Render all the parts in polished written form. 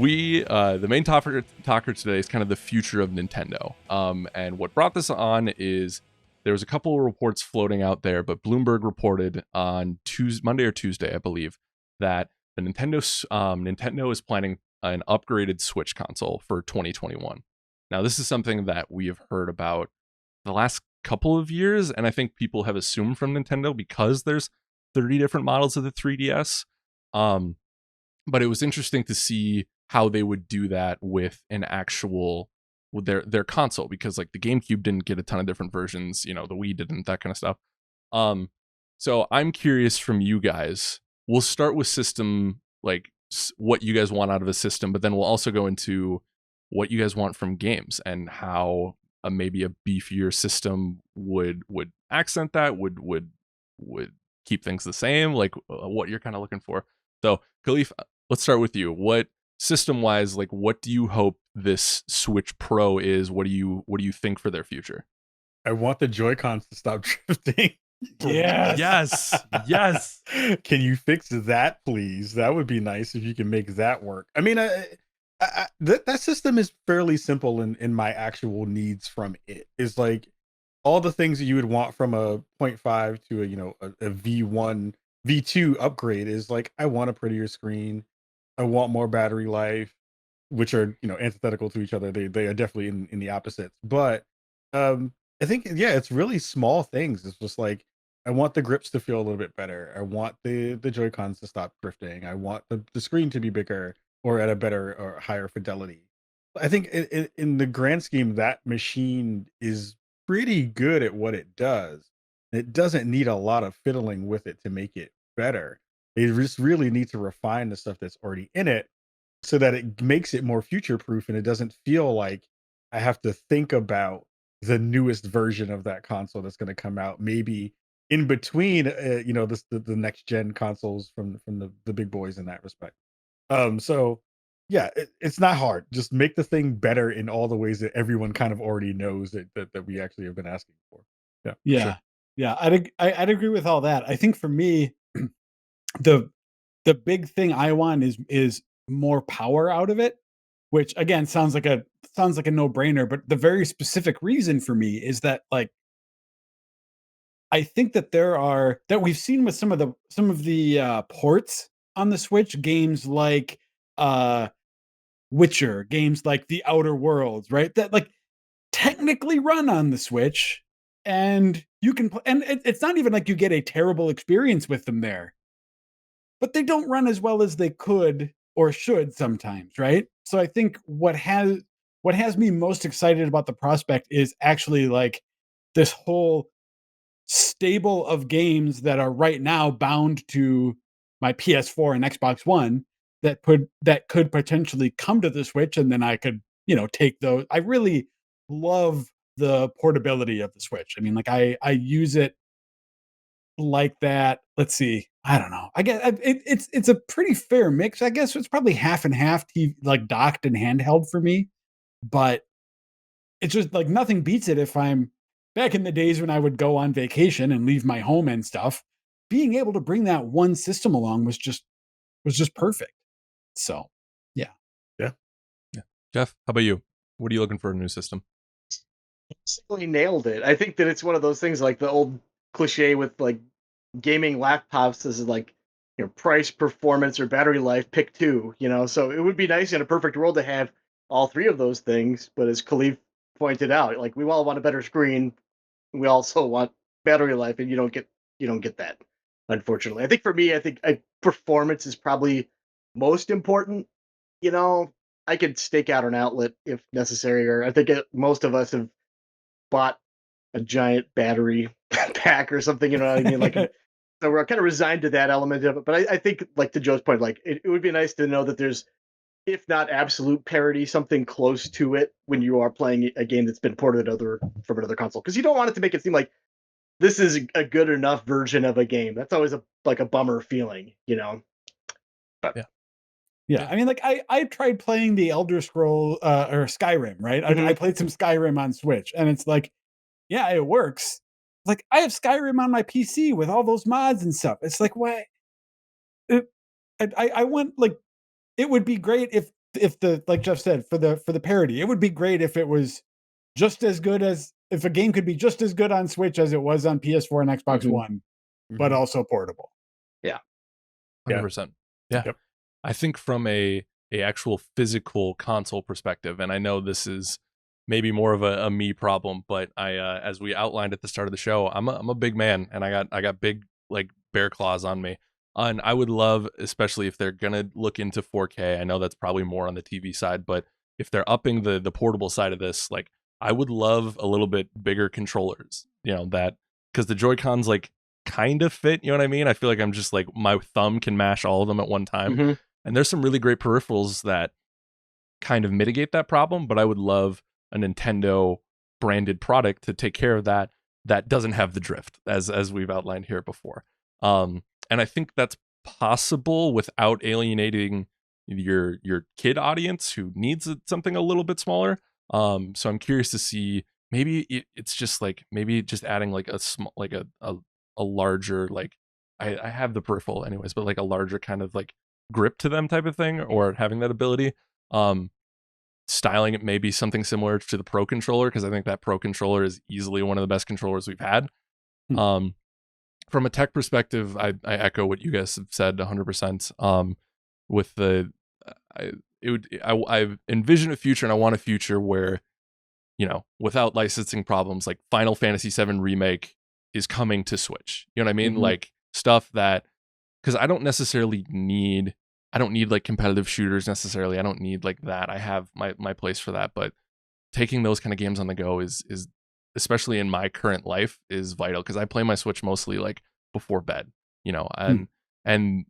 The main talker today is kind of the future of Nintendo. And what brought this on is there was a couple of reports floating out there, but Bloomberg reported on Monday or Tuesday, I believe, that the Nintendo is planning an upgraded Switch console for 2021. Now, this is something that we have heard about the last couple of years, and I think people have assumed from Nintendo because there's 30 different models of the 3DS. But it was interesting to see how they would do that with their console, because like the GameCube didn't get a ton of different versions, the Wii didn't, that kind of stuff. So I'm curious from you guys. We'll start with system, like what you guys want out of a system, but then we'll also go into what you guys want from games and how maybe a beefier system would accent that, would keep things the same, like what you're kind of looking for. So Khalif, let's start with you. What system wise, like what do you hope this Switch Pro is? What do you think for their future? I want the Joy-Cons to stop drifting. Yes. Can you fix that, please? That would be nice if you can make that work. I mean, that system is fairly simple in my actual needs from it. Is like all the things that you would want from a 0.5 to a V1, V2 upgrade. Is like, I want a prettier screen. I want more battery life, which are antithetical to each other. They are definitely in the opposites. But I think it's really small things. It's just like, I want the grips to feel a little bit better. I want the Joy-Cons to stop drifting. I want the screen to be bigger or at a better or higher fidelity. I think in the grand scheme, that machine is pretty good at what it does. It doesn't need a lot of fiddling with it to make it better. They just really need to refine the stuff that's already in it so that it makes it more future proof and it doesn't feel like I have to think about the newest version of that console that's going to come out maybe in between the next gen consoles from the big boys in that respect. So yeah, it's not hard. Just make the thing better in all the ways that everyone kind of already knows that we actually have been asking for. Yeah, for Yeah. sure. Yeah, I'd agree with all that. I think for me, the big thing I want is more power out of it, which again sounds like a no-brainer, but the very specific reason for me is that like I think that we've seen with some of the ports on the Switch, games like uh Witcher, games like The Outer Worlds, right? That like technically run on the Switch, and you can and it's not even like you get a terrible experience with them there, but they don't run as well as they could or should sometimes, right? So I think what has me most excited about the prospect is actually like this whole stable of games that are right now bound to my PS4 and Xbox One that could potentially come to the Switch, and then I could, take those. I really love the portability of the Switch. I mean, like I use it like that. Let's see. I don't know. I guess it's a pretty fair mix. I guess it's probably half and half, like docked and handheld for me. But it's just like nothing beats it if I'm back in the days when I would go on vacation and leave my home and stuff. Being able to bring that one system along was just perfect. So, yeah. Yeah. Yeah. Jeff, how about you? What are you looking for in a new system? Basically nailed it. I think that it's one of those things like the old cliche with like gaming laptops. This is like, price, performance, or battery life. Pick two. So it would be nice in a perfect world to have all three of those things. But as Khalif pointed out, like we all want a better screen. We also want battery life, and you don't get that, unfortunately. I think for me, performance is probably most important. You know, I could stake out an outlet if necessary, or I think most of us have bought a giant battery pack or something. You know what I mean? So we're kind of resigned to that element of it. But I think, like to Joe's point, like it would be nice to know that there's, if not absolute parity, something close to it when you are playing a game that's been ported from another console. Because you don't want it to make it seem like this is a good enough version of a game. That's always like a bummer feeling. But Yeah. Yeah, I mean, like I tried playing the Elder Scroll or Skyrim, right? I played some Skyrim on Switch, and it's like, yeah, it works. Like I have Skyrim on my PC with all those mods and stuff. It's like, what? I want like it would be great if like Jeff said, for the parity, it would be great if it was just as good as if a game could be just as good on Switch as it was on PS4 and Xbox Mhm. One, but also portable. Yeah. 100%. Yeah. Yep. I think from a actual physical console perspective, and I know this is maybe more of a me problem, but I as we outlined at the start of the show, I'm a big man, and I got big like bear claws on me. And I would love, especially if they're gonna look into 4K. I know that's probably more on the TV side, but if they're upping the portable side of this, like I would love a little bit bigger controllers. You know that because the Joy-Cons like kind of fit. You know what I mean? I feel like I'm just like my thumb can mash all of them at one time. Mhm. And there's some really great peripherals that kind of mitigate that problem, but I would love a Nintendo branded product to take care of that doesn't have the drift as we've outlined here before. And I think that's possible without alienating your kid audience who needs something a little bit smaller. So I'm curious to see maybe it's just like maybe just adding like a small like a larger like I have the peripheral anyways, but like a larger kind of like grip to them type of thing, or having that ability. Um, styling it maybe something similar to the Pro controller, because I think that Pro controller is easily one of the best controllers we've had. Hmm. From a tech perspective, I echo what you guys have said 100%. With the, I envision a future, and I want a future where, without licensing problems, like Final Fantasy VII Remake is coming to Switch. You know what I mean? Mhm. Like stuff that, because I don't need like competitive shooters necessarily. I don't need like that. I have my place for that, but taking those kind of games on the go is especially in my current life is vital, because I play my Switch mostly like before bed, and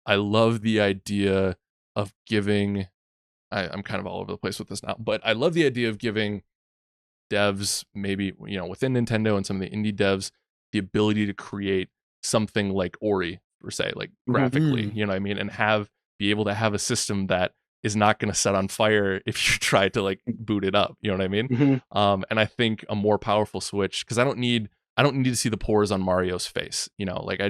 I love the idea of giving I'm kind of all over the place with this now, but I love the idea of giving devs, maybe within Nintendo and some of the indie devs, the ability to create something like Ori per se, like graphically, Mhm. you know what I mean, and be able to have a system that is not going to set on fire if you try to like boot it up, you know what I mean? Mhm. And I think a more powerful Switch, because I don't need to see the pores on Mario's face, like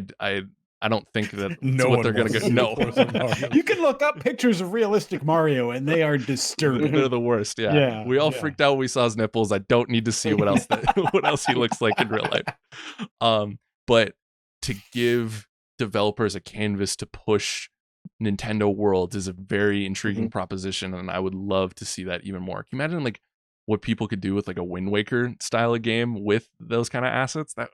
I don't think that's No what one they're gonna wants to go. see the No, pores on Mario. You can look up pictures of realistic Mario, and they are disturbing. they're the worst. Yeah. Yeah, We all yeah. freaked out when we saw his nipples. I don't need to see what else what else he looks like in real life. But to give developers a canvas to push Nintendo worlds is a very intriguing proposition, and I would love to see that even more. Can you imagine like what people could do with like a Wind Waker style of game with those kind of assets? That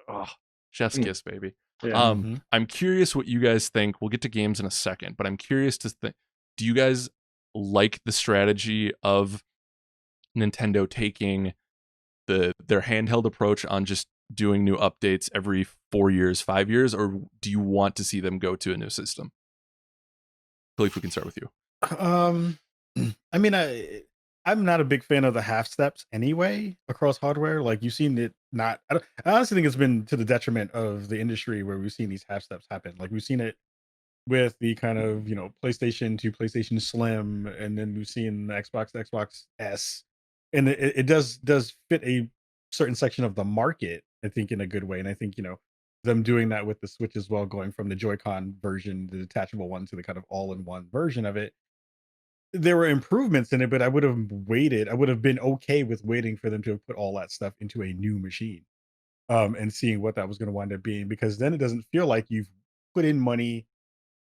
chef's kiss, baby. Yeah. Mhm. I'm curious what you guys think. We'll get to games in a second, but I'm curious to think, do you guys like the strategy of Nintendo taking their handheld approach on just doing new updates every 4 years, 5 years, or do you want to see them go to a new system? Philippe, we can start with you. Um, I mean, I'm not a big fan of the half steps anyway across hardware. Like you've seen it not. I honestly think it's been to the detriment of the industry where we've seen these half steps happen. Like we've seen it with the kind of PlayStation to PlayStation Slim, and then we've seen the Xbox to Xbox S, and it does fit a certain section of the market, I think, in a good way. And I think them doing that with the Switch as well, going from the Joy-Con version, the detachable one, to the kind of all-in-one version of it. There were improvements in it, but I would have waited. I would have been okay with waiting for them to put all that stuff into a new machine, and seeing what that was going to wind up being, because then it doesn't feel like you've put in money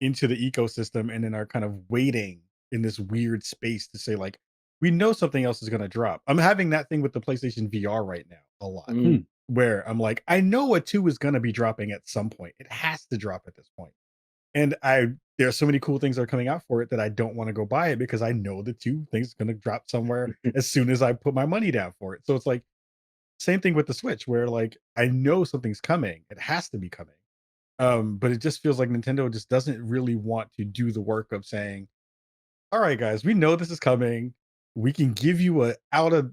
into the ecosystem and then are kind of waiting in this weird space to say like, we know something else is going to drop. I'm having that thing with the PlayStation VR right now a lot, Mhm. where I'm like, I know a 2 is going to be dropping at some point. It has to drop at this point. And there are so many cool things that are coming out for it that I don't want to go buy it, because I know the 2 things is going to drop somewhere as soon as I put my money down for it. So it's like same thing with the Switch, where like I know something's coming. It has to be coming. But it just feels like Nintendo just doesn't really want to do the work of saying, all right, guys, we know this is coming. We can give you a out of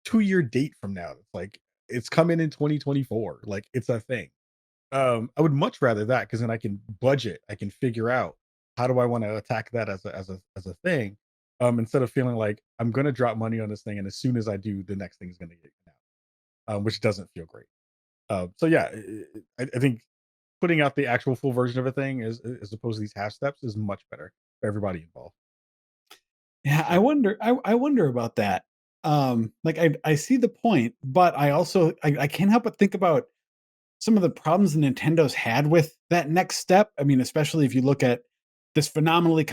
2-year date from now. It's like it's coming in 2024. Like it's a thing. I would much rather that, because then I can budget, I can figure out how do I want to attack that as a thing. Instead of feeling like I'm gonna drop money on this thing, and as soon as I do, the next thing is gonna get out, which doesn't feel great. So yeah, I think putting out the actual full version of a thing as opposed to these half steps is much better for everybody involved. Yeah, I wonder about that. Like I see the point, but I can't help but think about some of the problems Nintendo's had with that next step. I mean, especially if you look at this phenomenally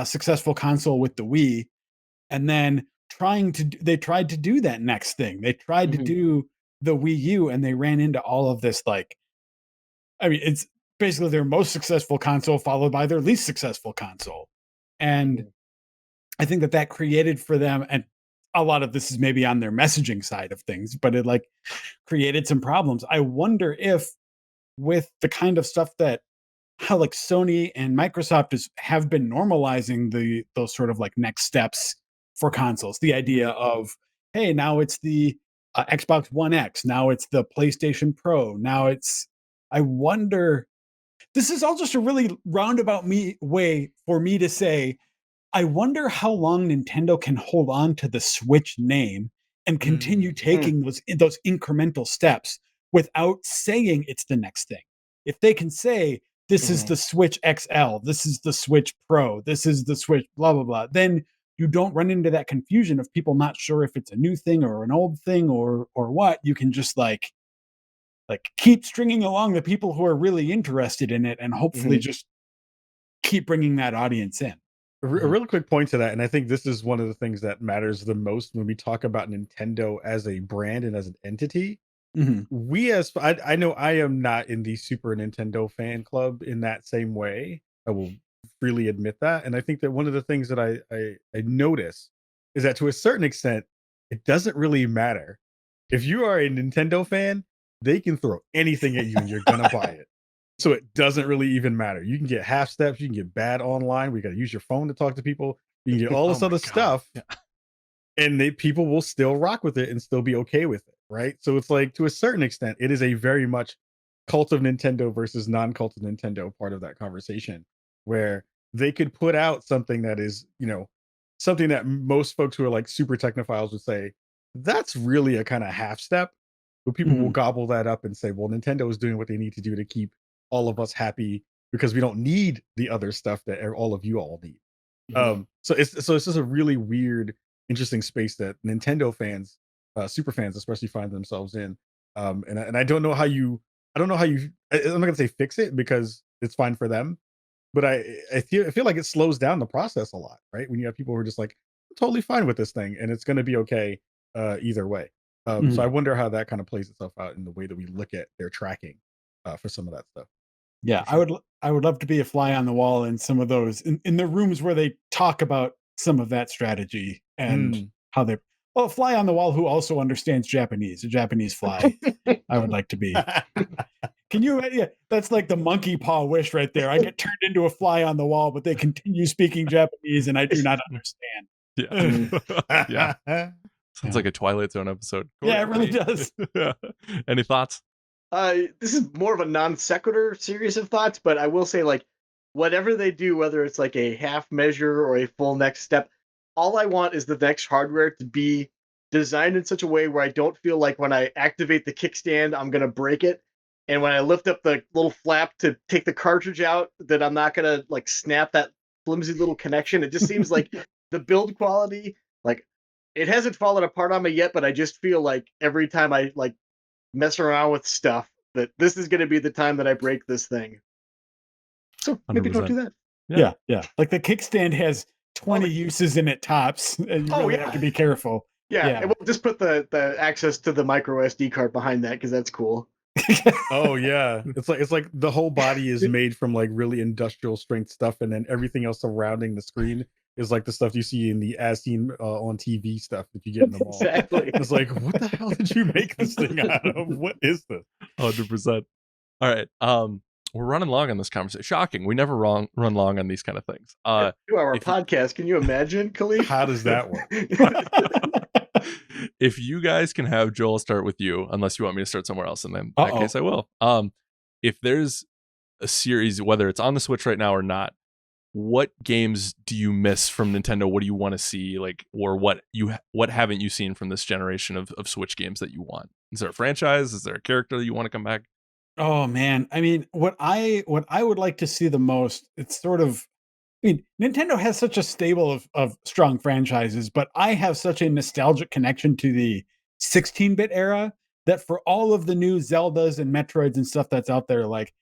successful console with the Wii, and then they tried to do that next thing. They tried to Mhm. do the Wii U, and they ran into all of this. Like, I mean, it's basically their most successful console, followed by their least successful console, and Mhm. I think that created for them, and a lot of this is maybe on their messaging side of things, but it like created some problems. I wonder if with the kind of stuff that how like Sony and Microsoft have been normalizing those sort of like next steps for consoles. The idea of, hey, now it's the Xbox One X, now it's the PlayStation Pro, now it's. I wonder. This is all just a really roundabout way for me to say I wonder how long Nintendo can hold on to the Switch name and continue Mm. taking those incremental steps without saying it's the next thing. If they can say this is Mhm. the Switch XL, this is the Switch Pro, this is the Switch blah blah blah, then you don't run into that confusion of people not sure if it's a new thing or an old thing or what. You can just like keep stringing along the people who are really interested in it and hopefully Mhm. just keep bringing that audience in. A really quick point to that, and I think this is one of the things that matters the most when we talk about Nintendo as a brand and as an entity. Mhm. We as I know I am not in the Super Nintendo fan club in that same way. I will freely admit that, and I think that one of the things that I notice is that to a certain extent, it doesn't really matter if you are a Nintendo fan. They can throw anything at you, and you're gonna buy it. So it doesn't really even matter. You can get half steps, you can get bad online. We got to use your phone to talk to people. You can get all Oh this my other god. stuff, and people will still rock with it and still be okay with it, right? So it's like to a certain extent, it is a very much cult of Nintendo versus non-cult of Nintendo part of that conversation, where they could put out something that is, something that most folks who are like super technophiles would say that's really a kind of half step, but people will Mhm. gobble that up and say, well, Nintendo is doing what they need to do to keep all of us happy because we don't need the other stuff that all of you all need. Mhm. So it's just a really weird, interesting space that Nintendo fans, super fans especially, find themselves in. And I don't know how you, I'm not gonna say fix it because it's fine for them, but I feel like it slows down the process a lot, right? When you have people who are just like, I'm totally fine with this thing, and it's gonna be okay either way. So I Mhm. wonder how that kind of plays itself out in the way that we look at their tracking for some of that stuff. Yeah, For sure. I would love to be a fly on the wall in some of those in the rooms where they talk about some of that strategy and Mm. how they well, a fly on the wall who also understands Japanese, a Japanese fly. I would like to be. Can you yeah, that's like the monkey paw wish right there. I get turned into a fly on the wall, but they continue speaking Japanese and I do not understand. Mhm. Yeah. Yeah. Sounds Yeah. like a Twilight Zone episode. Yeah, it really Courtney. does. Yeah. Any thoughts? This is more of a non sequitur series of thoughts, but I will say, like, whatever they do, whether it's like a half measure or a full next step, all I want is the next hardware to be designed in such a way where I don't feel like when I activate the kickstand, I'm gonna break it, and when I lift up the little flap to take the cartridge out, that I'm not gonna like snap that flimsy little connection. It just seems like the build quality, like, it hasn't fallen apart on me yet, but I just feel like every time I like mess around with stuff that this is going to be the time that I break this thing. So maybe don't 100%. do that. Yeah. Yeah, yeah. Like the kickstand has Oh, 20 uses in it tops, and you oh really have to yeah, be careful. yeah. And Yeah. we'll just put the access to the micro SD card behind that because that's cool. Oh yeah, it's like the whole body is made from like really industrial strength stuff, and then everything else surrounding the screen is like the stuff you see in the as seen on TV stuff that you get in the mall. Exactly. It's like, what the hell did you make this thing out of? What is this? 100%. All right. We're running long on this conversation. Shocking. We never run long on these kind of things. 2 hour If you, podcast. Can you imagine, Khalif? How does that work? if you guys can have Joel start with you, unless you want me to start somewhere else, and then in that Uh-oh. case I will. If there's a series, whether it's on the Switch right now or not, what games do you miss from Nintendo? What do you want to see, like, or what haven't you seen from this generation of Switch games that you want? Is there a franchise? Is there a character that you want to come back? Oh man. I mean, what I would like to see the most, it's sort of mean, Nintendo has such a stable of strong franchises, but I have such a nostalgic connection to the 16-bit era that for all of the new Zeldas and Metroids and stuff that's out there, like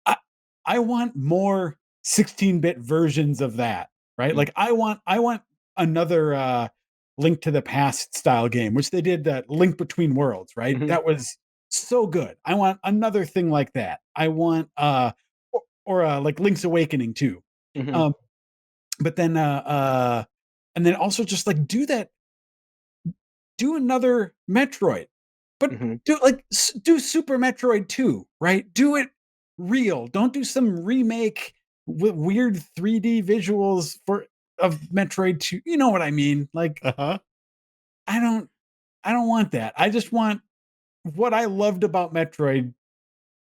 I, I want more 16-bit versions of that, right? Like I want another Link to the Past style game, which they did that Link Between Worlds, right? Mhm. That was so good. I want another thing like that. I want or like Link's Awakening too. Mhm. But then and then also just like do another Metroid. But Mhm. do Super Metroid 2, right? Do it real. Don't do some remake with weird 3D visuals of Metroid 2. You know what I mean? Like Uh-huh. I don't want that. I just want what I loved about Metroid.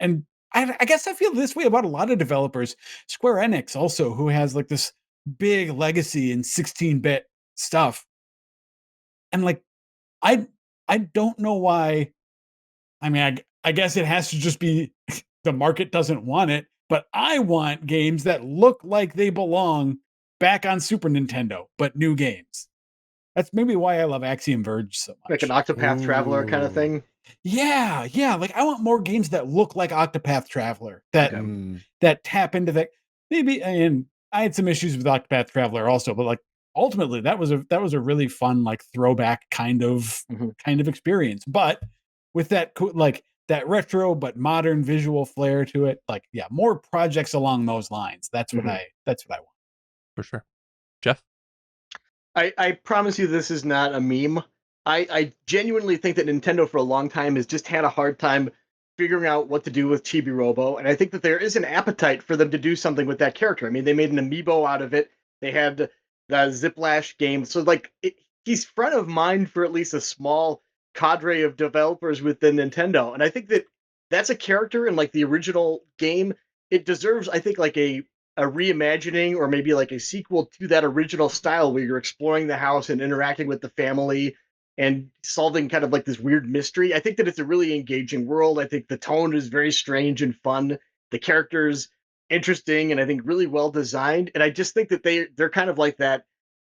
And I guess I feel this way about a lot of developers. Square Enix also, who has like this big legacy in 16-bit stuff. And like I I don't know why. I mean, I guess it has to just be the market doesn't want it, but I want games that look like they belong back on Super Nintendo, but new games. That's maybe why I love Axiom Verge so Like an much. Octopath Traveler kind of Ooh. thing. Yeah, like I want more games that look like Octopath Traveler that Okay. that tap into that. Maybe, and I had some issues with Octopath Traveler also, but like ultimately that was a really fun like throwback Mhm. kind of experience. But with that like that retro but modern visual flair to it, like yeah, more projects along those lines. Mhm. That's what I want. For sure. Jeff? I promise you this is not a meme. I genuinely think that Nintendo for a long time has just had a hard time figuring out what to do with Chibi Robo, and I think that there is an appetite for them to do something with that character. I mean, they made an amiibo out of it. They had the Ziplash game, so like he's front of mind for at least a small cadre of developers within Nintendo, and I think that that's a character in like the original game. It deserves, I think, like a reimagining or maybe like a sequel to that original style where you're exploring the house and interacting with the family and solving kind of like this weird mystery. I think that it's a really engaging world. I think the tone is very strange and fun. The characters interesting and I think really well designed. And I just think that they're kind of like that.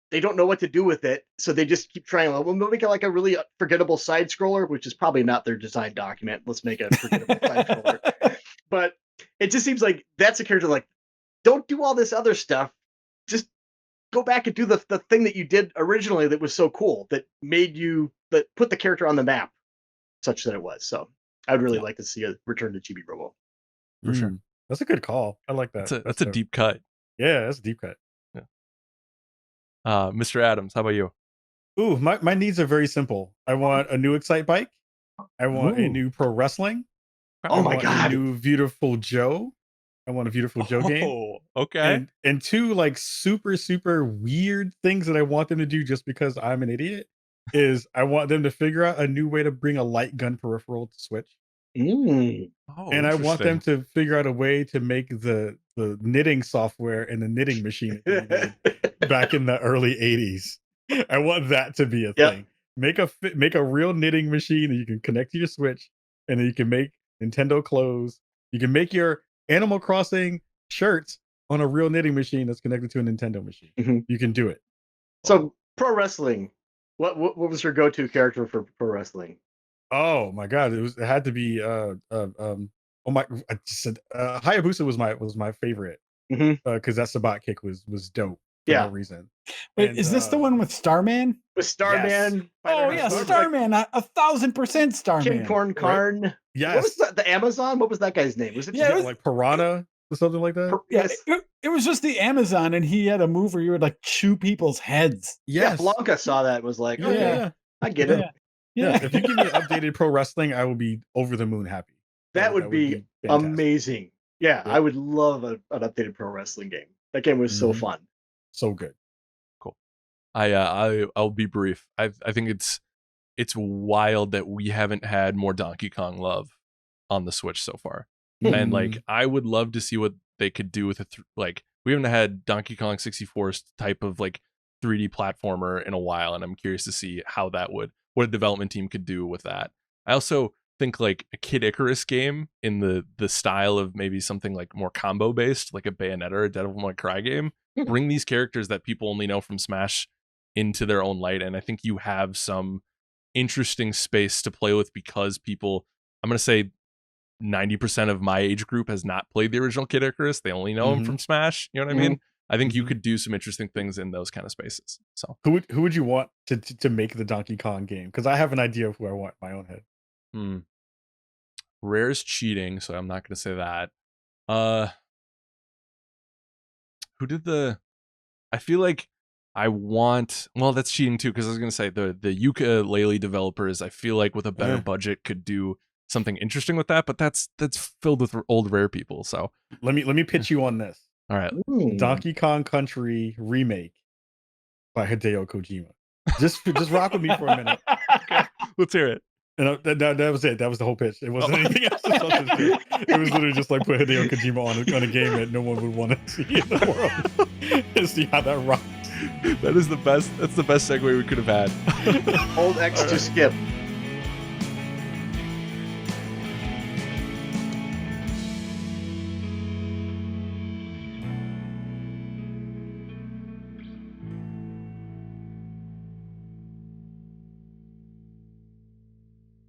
They don't know what to do with it, so they just keep trying. Well, we'll make it like a really forgettable side scroller, which is probably not their design document. Let's make a forgettable side scroller. But it just seems like that's a character like don't do all this other stuff. Just go back and do the thing that you did originally that was so cool that made you that put the character on the map such that it was. So I'd really Yeah. like to see a return to Chibi Robo. For sure. That's a good call. I like that. That's a deep cut. Yeah, that's a deep cut. Mr. Adams, how about you? Ooh, my needs are very simple. I want a new Excite bike. I want a Ooh. new pro wrestling. Oh I my want a god. new Beautiful Joe. I want a Beautiful Joe game. Oh, okay. And two like super weird things that I want them to do just because I'm an idiot is I want them to figure out a new way to bring a light gun peripheral to Switch. Mm. Oh, And I want them interesting. to figure out a way to make the knitting software and the knitting machine that they made back in the early 80s. I want that to be a Yep. thing. Make a real knitting machine that you can connect to your Switch and then you can make Nintendo clothes. You can make your Animal Crossing shirts on a real knitting machine that's connected to a Nintendo machine. Mhm. You can do it. So pro wrestling. What was your go-to character for pro wrestling? Oh my god, it had to be oh my I just said Hayabusa was my favorite. Hmm. Because that Sabat kick was dope for no Yeah. reason. Wait, And is this the one with Starman? With yes, Starman, Oh Yeah, yeah, Starman. Starman, 1,000% King Starman. Corn Right? Karn. What was Yes, the Amazon? What was that guy's name? Was it Yeah, it just was like Piranha or something like that. yeah, yes? it was just the Amazon, and he had a move where you would like chew people's heads. Yeah, Yes, Blanca saw that and was like, yeah, yeah, okay, yeah, I get yeah, it. Yeah, yeah. yeah. If you give me an updated pro wrestling, I will be over the moon happy. That would That would be be fantastic. amazing. Yeah, I Yep. would love an updated pro wrestling game. That game was so Mhm. fun. So good. Cool. I'll be brief. I think it's wild that we haven't had more Donkey Kong love on the Switch so far. And like Mhm. I would love to see what they could do with like we haven't had Donkey Kong 64 type of like 3D platformer in a while, and I'm curious to see how that would what a development team could do with that. I also think like a Kid Icarus game in the style of maybe something like more combo based, like a Bayonetta or a Devil May Cry game. Bring these characters that people only know from Smash into their own light, and I think you have some interesting space to play with because people, I'm going to say 90% of my age group has not played the original Kid Icarus. They only know him from Smash. You know what I mean? I think you could do some interesting things in those kind of spaces. So who would you want to make the Donkey Kong game? Because I have an idea of who I want in my own head. Rare's cheating, so I'm not going to say that. Who did the? I feel like I want. Well, that's cheating too, because I was going to say the ukulele developers. I feel like with a better budget could do something interesting with that, but that's filled with old Rare people. So let me pitch you on this. All right, Donkey Kong Country remake by Hideo Kojima. Just rock with me for a minute. Okay, let's hear it. And that was it. That was the whole pitch. It wasn't anything else. It was literally just like put Hideo Kojima on a game that no one would want to see in the world and see how that rocks. That is the best. That's the best segue we could have had. Old X to skip.